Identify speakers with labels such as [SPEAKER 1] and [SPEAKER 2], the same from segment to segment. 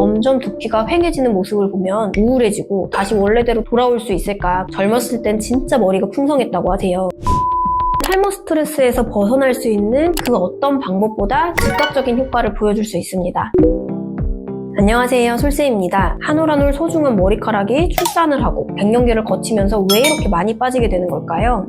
[SPEAKER 1] 점점 두피가 휑해지는 모습을 보면 우울해지고 다시 원래대로 돌아올 수 있을까? 젊었을 땐 진짜 머리가 풍성했다고 하세요. 탈모 스트레스에서 벗어날 수 있는 그 어떤 방법보다 즉각적인 효과를 보여줄 수 있습니다. 안녕하세요, 솔쌤입니다. 한 올 한 올 소중한 머리카락이 출산을 하고 갱년기를 거치면서 왜 이렇게 많이 빠지게 되는 걸까요?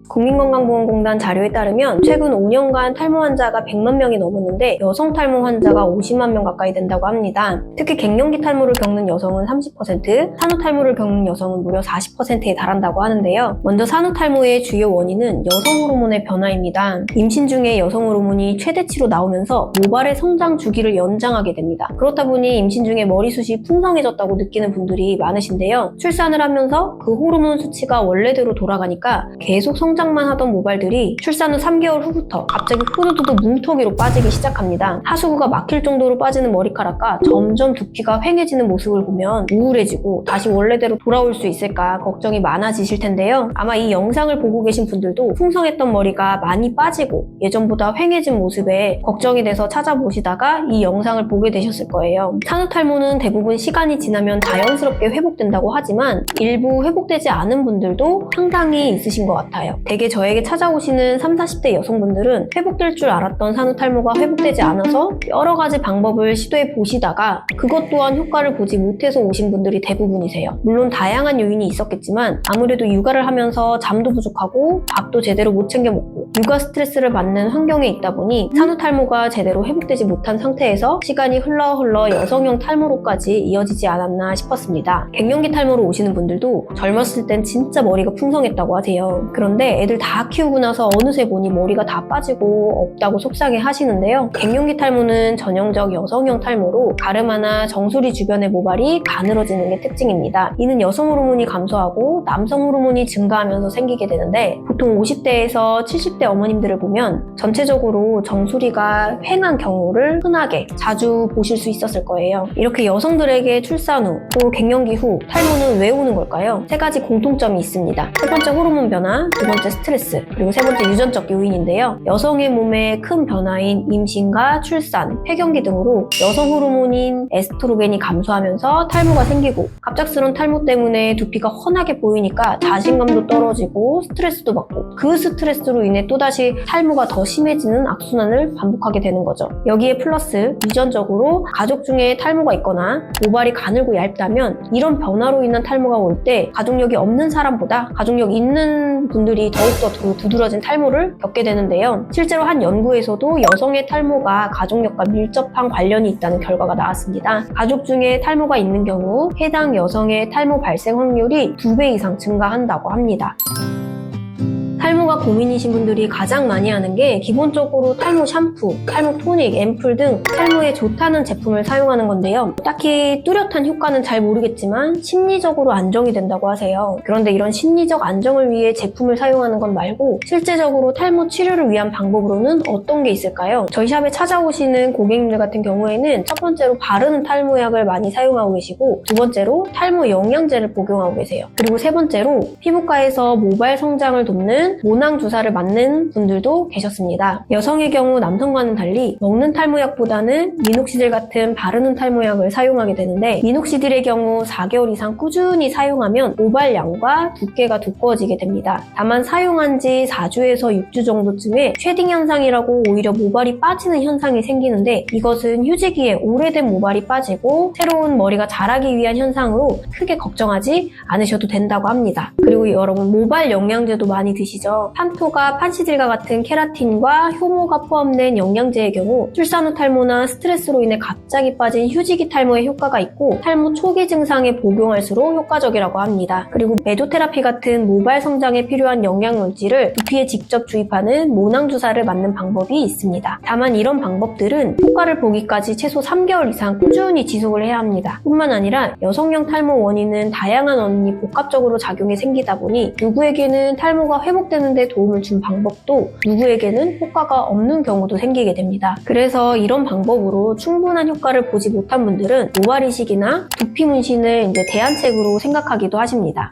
[SPEAKER 1] 국민건강보험공단 자료에 따르면 최근 5년간 탈모 환자가 100만 명이 넘었는데 여성 탈모 환자가 50만 명 가까이 된다고 합니다. 특히 갱년기 탈모를 겪는 여성은 30%, 산후 탈모를 겪는 여성은 무려 40%에 달한다고 하는데요. 먼저 산후 탈모의 주요 원인은 여성 호르몬의 변화입니다. 임신 중에 여성 호르몬이 최대치로 나오면서 모발의 성장 주기를 연장하게 됩니다. 그렇다 보니 임신 중에 머리숱이 풍성해졌다고 느끼는 분들이 많으신데요. 출산을 하면서 그 호르몬 수치가 원래대로 돌아가니까 계속 성장만 하던 모발들이 출산 후 3개월 후부터 갑자기 후두두두 뭉텅이로 빠지기 시작합니다. 하수구가 막힐 정도로 빠지는 머리카락과 점점 두피가 휑해지는 모습을 보면 우울해지고 다시 원래대로 돌아올 수 있을까 걱정이 많아지실 텐데요. 아마 이 영상을 보고 계신 분들도 풍성했던 머리가 많이 빠지고 예전보다 휑해진 모습에 걱정이 돼서 찾아보시다가 이 영상을 보게 되셨을 거예요. 산후 탈모는 대부분 시간이 지나면 자연스럽게 회복된다고 하지만 일부 회복되지 않은 분들도 상당히 있으신 것 같아요. 대개 저에게 찾아오시는 30, 40대 여성분들은 회복될 줄 알았던 산후 탈모가 회복되지 않아서 여러 가지 방법을 시도해 보시다가 그것 또한 효과를 보지 못해서 오신 분들이 대부분이세요. 물론 다양한 요인이 있었겠지만 아무래도 육아를 하면서 잠도 부족하고 밥도 제대로 못 챙겨 먹고 육아 스트레스를 받는 환경에 있다 보니 산후 탈모가 제대로 회복되지 못한 상태에서 시간이 흘러 여성형 탈모로까지 이어지지 않았나 싶었습니다. 갱년기 탈모로 오시는 분들도 젊었을 땐 진짜 머리가 풍성했다고 하세요. 그런데 애들 다 키우고 나서 어느새 보니 머리가 다 빠지고 없다고 속상해 하시는데요. 갱년기 탈모는 전형적 여성형 탈모로 가르마나 정수리 주변의 모발이 가늘어지는 게 특징입니다. 이는 여성 호르몬이 감소하고 남성 호르몬이 증가하면서 생기게 되는데 보통 50대에서 70대 어머님들을 보면 전체적으로 정수리가 휑한 경우를 흔하게 자주 보실 수 있었을 거예요. 이렇게 여성들에게 출산 후 또 갱년기 후 탈모는 왜 오는 걸까요? 세 가지 공통점이 있습니다. 첫 번째 호르몬 변화, 두 번째 스트레스, 그리고 세 번째 유전적 요인인데요. 여성의 몸에 큰 변화인 임신과 출산, 폐경기 등으로 여성 호르몬인 에스트로겐이 감소하면서 탈모가 생기고 갑작스러운 탈모 때문에 두피가 훤하게 보이니까 자신감도 떨어지고 스트레스도 받고 그 스트레스로 인해 또다시 탈모가 더 심해지는 악순환을 반복하게 되는 거죠. 여기에 플러스 유전적으로 가족 중에 탈모가 있거나 모발이 가늘고 얇다면 이런 변화로 인한 탈모가 올 때 가족력이 없는 사람보다 가족력 있는 분들이 더욱더 두드러진 탈모를 겪게 되는데요. 실제로 한 연구에서도 여성의 탈모가 가족력과 밀접한 관련이 있다는 결과가 나왔습니다. 가족 중에 탈모가 있는 경우 해당 여성의 탈모 발생 확률이 2배 이상 증가한다고 합니다. 탈모가 고민이신 분들이 가장 많이 하는 게 기본적으로 탈모 샴푸, 탈모 토닉, 앰플 등 탈모에 좋다는 제품을 사용하는 건데요. 딱히 뚜렷한 효과는 잘 모르겠지만 심리적으로 안정이 된다고 하세요. 그런데 이런 심리적 안정을 위해 제품을 사용하는 것 말고 실제적으로 탈모 치료를 위한 방법으로는 어떤 게 있을까요? 저희 샵에 찾아오시는 고객님들 같은 경우에는 첫 번째로 바르는 탈모약을 많이 사용하고 계시고 두 번째로 탈모 영양제를 복용하고 계세요. 그리고 세 번째로 피부과에서 모발 성장을 돕는 모낭 주사를 맞는 분들도 계셨습니다. 여성의 경우 남성과는 달리 먹는 탈모약보다는 미녹시딜 같은 바르는 탈모약을 사용하게 되는데 미녹시딜의 경우 4개월 이상 꾸준히 사용하면 모발량과 두께가 두꺼워지게 됩니다. 다만 사용한 지 4주에서 6주 정도쯤에 쉐딩 현상이라고 오히려 모발이 빠지는 현상이 생기는데 이것은 휴지기에 오래된 모발이 빠지고 새로운 머리가 자라기 위한 현상으로 크게 걱정하지 않으셔도 된다고 합니다. 그리고 여러분 모발 영양제도 많이 드시죠? 판토가 판시딜과 같은 케라틴과 효모가 포함된 영양제의 경우 출산 후 탈모나 스트레스로 인해 갑자기 빠진 휴지기 탈모에 효과가 있고 탈모 초기 증상에 복용할수록 효과적이라고 합니다. 그리고 메조테라피 같은 모발 성장에 필요한 영양물질을 두피에 직접 주입하는 모낭 주사를 맞는 방법이 있습니다. 다만 이런 방법들은 효과를 보기까지 최소 3개월 이상 꾸준히 지속을 해야 합니다. 뿐만 아니라 여성형 탈모 원인은 다양한 원인이 복합적으로 작용해 생기다 보니 누구에게는 탈모가 회복되는 데 도움을 준 방법도 누구에게는 효과가 없는 경우도 생기게 됩니다. 그래서 이런 방법으로 충분한 효과를 보지 못한 분들은 모발 이식이나 두피 문신을 대안책으로 생각하기도 하십니다.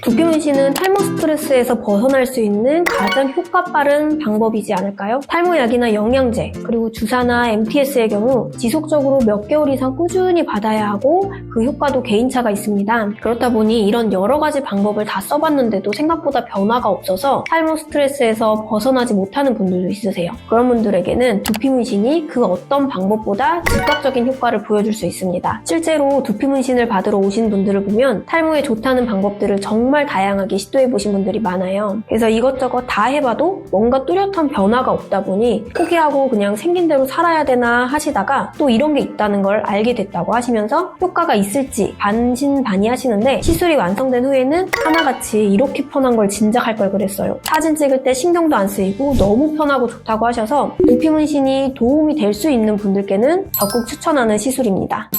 [SPEAKER 1] 두피 문신은 탈모 스트레스에서 벗어날 수 있는 가장 효과 빠른 방법이지 않을까요? 탈모약이나 영양제, 그리고 주사나 MTS의 경우 지속적으로 몇 개월 이상 꾸준히 받아야 하고 그 효과도 개인차가 있습니다. 그렇다 보니 이런 여러 가지 방법을 다 써봤는데도 생각보다 변화가 없어서 탈모 스트레스에서 벗어나지 못하는 분들도 있으세요. 그런 분들에게는 두피 문신이 그 어떤 방법보다 즉각적인 효과를 보여줄 수 있습니다. 실제로 두피 문신을 받으러 오신 분들을 보면 탈모에 좋다는 방법들을 정말 다양하게 시도해보신 분들이 많아요. 그래서 이것저것 다 해봐도 뭔가 뚜렷한 변화가 없다 보니 포기하고 그냥 생긴 대로 살아야 되나 하시다가 또 이런 게 있다는 걸 알게 됐다고 하시면서 효과가 있을지 반신반의하시는데 시술이 완성된 후에는 하나같이 이렇게 편한 걸 진작 할 걸 그랬어요. 사진 찍을 때 신경도 안 쓰이고 너무 편하고 좋다고 하셔서 두피 문신이 도움이 될 수 있는 분들께는 적극 추천하는 시술입니다.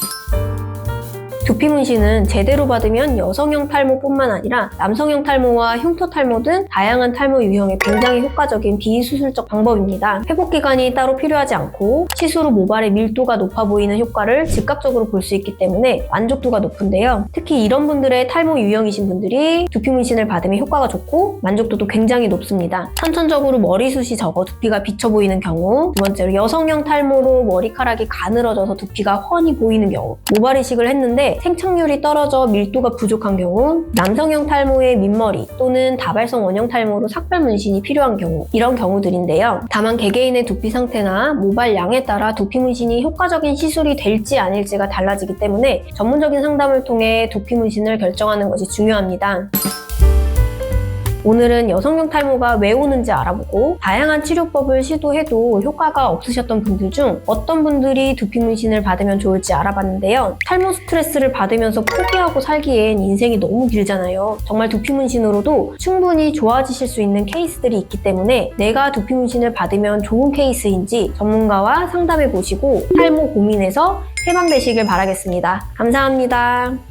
[SPEAKER 1] 두피 문신은 제대로 받으면 여성형 탈모뿐만 아니라 남성형 탈모와 흉터 탈모 등 다양한 탈모 유형에 굉장히 효과적인 비수술적 방법입니다. 회복 기간이 따로 필요하지 않고 시술 후 모발의 밀도가 높아 보이는 효과를 즉각적으로 볼 수 있기 때문에 만족도가 높은데요. 특히 이런 분들의 탈모 유형이신 분들이 두피 문신을 받으면 효과가 좋고 만족도도 굉장히 높습니다. 선천적으로 머리숱이 적어 두피가 비쳐 보이는 경우, 두 번째로 여성형 탈모로 머리카락이 가늘어져서 두피가 훤히 보이는 경우, 모발 이식을 했는데 생착률이 떨어져 밀도가 부족한 경우, 남성형 탈모의 민머리 또는 다발성 원형 탈모로 삭발 문신이 필요한 경우, 이런 경우들인데요. 다만 개개인의 두피 상태나 모발 양에 따라 두피 문신이 효과적인 시술이 될지 아닐지가 달라지기 때문에 전문적인 상담을 통해 두피 문신을 결정하는 것이 중요합니다. 오늘은 여성형 탈모가 왜 오는지 알아보고 다양한 치료법을 시도해도 효과가 없으셨던 분들 중 어떤 분들이 두피 문신을 받으면 좋을지 알아봤는데요. 탈모 스트레스를 받으면서 포기하고 살기엔 인생이 너무 길잖아요. 정말 두피 문신으로도 충분히 좋아지실 수 있는 케이스들이 있기 때문에 내가 두피 문신을 받으면 좋은 케이스인지 전문가와 상담해 보시고 탈모 고민에서 해방되시길 바라겠습니다. 감사합니다.